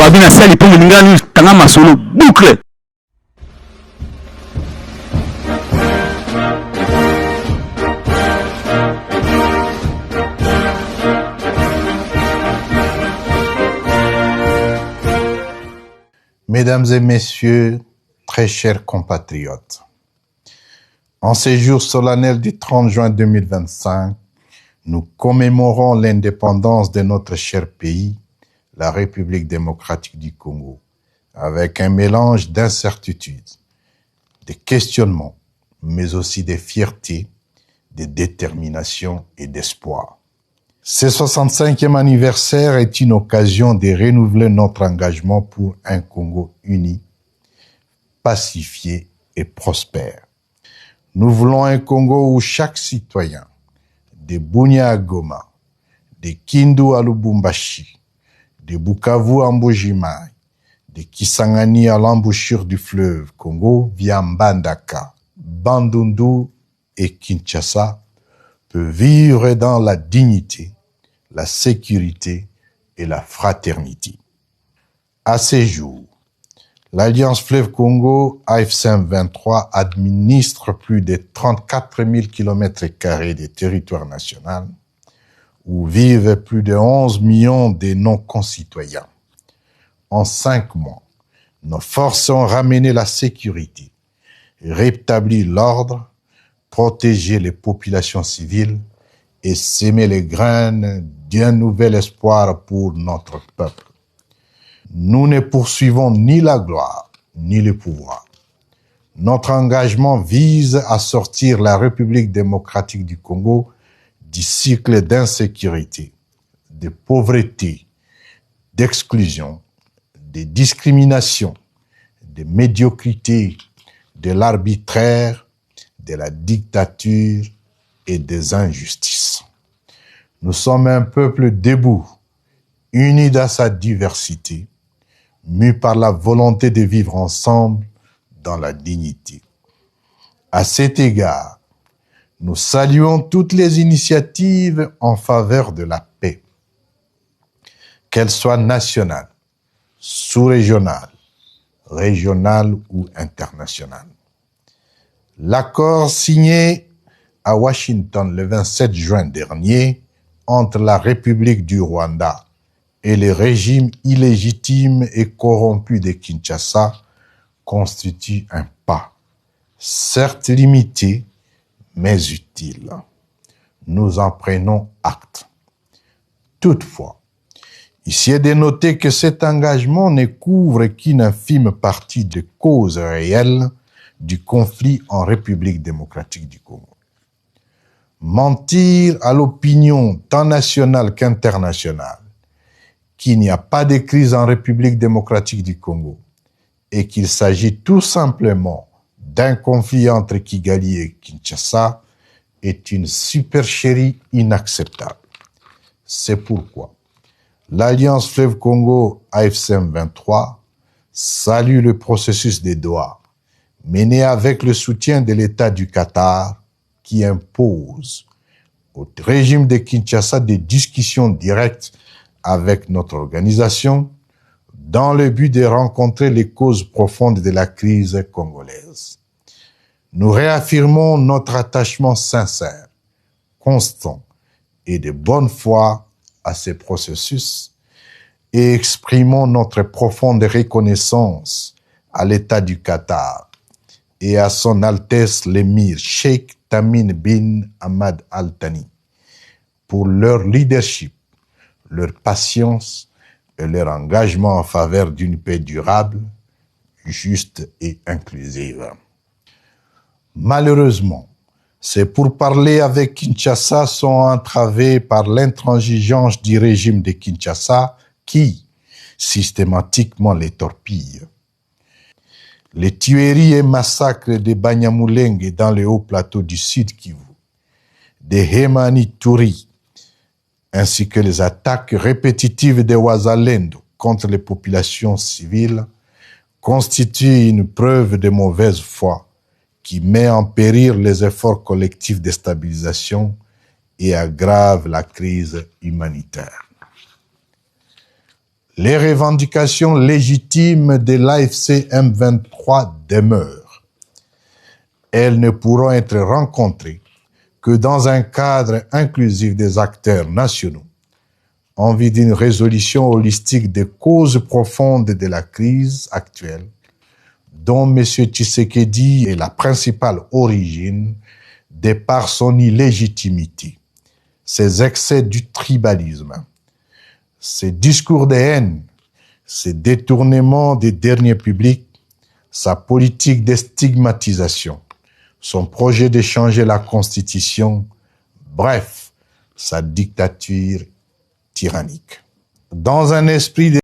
babina sali pour ngani tanga masolo boucle. Mesdames et messieurs, très chers compatriotes, en ces jours solennels du 30 juin 2025, nous commémorons l'indépendance de notre cher pays, la République démocratique du Congo, avec un mélange d'incertitudes, de questionnements, mais aussi de fierté, de détermination et d'espoir. Ce 65e anniversaire est une occasion de renouveler notre engagement pour un Congo uni, pacifié et prospère. Nous voulons un Congo où chaque citoyen, de Bunia à Goma, de Kindu à Lubumbashi, de Bukavu à Mbujimai, de Kisangani à l'embouchure du fleuve Congo via Mbandaka, Bandundu et Kinshasa, peut vivre dans la dignité, la sécurité et la fraternité. À ces jours, l'Alliance Fleuve Congo AFC/M23 administre plus de 34 000 km² de territoire national où vivent plus de 11 millions de non-concitoyens. En 5 mois, nos forces ont ramené la sécurité, rétabli l'ordre, protégé les populations civiles et sémé les graines d'un nouvel espoir pour notre peuple. Nous ne poursuivons ni la gloire, ni le pouvoir. Notre engagement vise à sortir la République démocratique du Congo du cycle d'insécurité, de pauvreté, d'exclusion, de discrimination, de médiocrité, de l'arbitraire, de la dictature et des injustices. Nous sommes un peuple debout, uni dans sa diversité, mû par la volonté de vivre ensemble dans la dignité. À cet égard, nous saluons toutes les initiatives en faveur de la paix, qu'elles soient nationales, sous-régionales, régionales ou internationales. L'accord signé à Washington le 27 juin dernier entre la République du Rwanda et le régime illégitime et corrompu de Kinshasa constitue un pas, certes limité, mais utile. Nous en prenons acte. Toutefois, ici est de noter que cet engagement ne couvre qu'une infime partie des causes réelles du conflit en République démocratique du Congo. Mentir à l'opinion tant nationale qu'internationale qu'il n'y a pas de crise en République démocratique du Congo et qu'il s'agit tout simplement d'un conflit entre Kigali et Kinshasa est une supercherie inacceptable. C'est pourquoi l'Alliance Fleuve Congo AFC/M23 salue le processus de Doha mené avec le soutien de l'État du Qatar qui impose au régime de Kinshasa des discussions directes avec notre organisation dans le but de rencontrer les causes profondes de la crise congolaise. Nous réaffirmons notre attachement sincère, constant et de bonne foi à ce processus et exprimons notre profonde reconnaissance à l'État du Qatar et à son Altesse l'émir Cheikh Tamim bin Hamad Al Thani pour leur leadership, leur patience et leur engagement en faveur d'une paix durable, juste et inclusive. Malheureusement, ces pourparlers avec Kinshasa sont entravés par l'intransigeance du régime de Kinshasa qui, systématiquement, les torpille. Les tueries et massacres de Banyamulenge dans les hauts plateaux du Sud Kivu, de Hemani Touri, ainsi que les attaques répétitives de Wazalendo contre les populations civiles, constituent une preuve de mauvaise foi qui met en péril les efforts collectifs de stabilisation et aggrave la crise humanitaire. Les revendications légitimes de l'AFC M23 demeurent. Elles ne pourront être rencontrées que dans un cadre inclusif des acteurs nationaux, en vue d'une résolution holistique des causes profondes de la crise actuelle, dont M. Tshisekedi est la principale origine, de par son illégitimité, ses excès du tribalisme, ses discours de haine, ses détournements des derniers publics, sa politique de stigmatisation, son projet de changer la Constitution, bref, sa dictature tyrannique. Dans un esprit de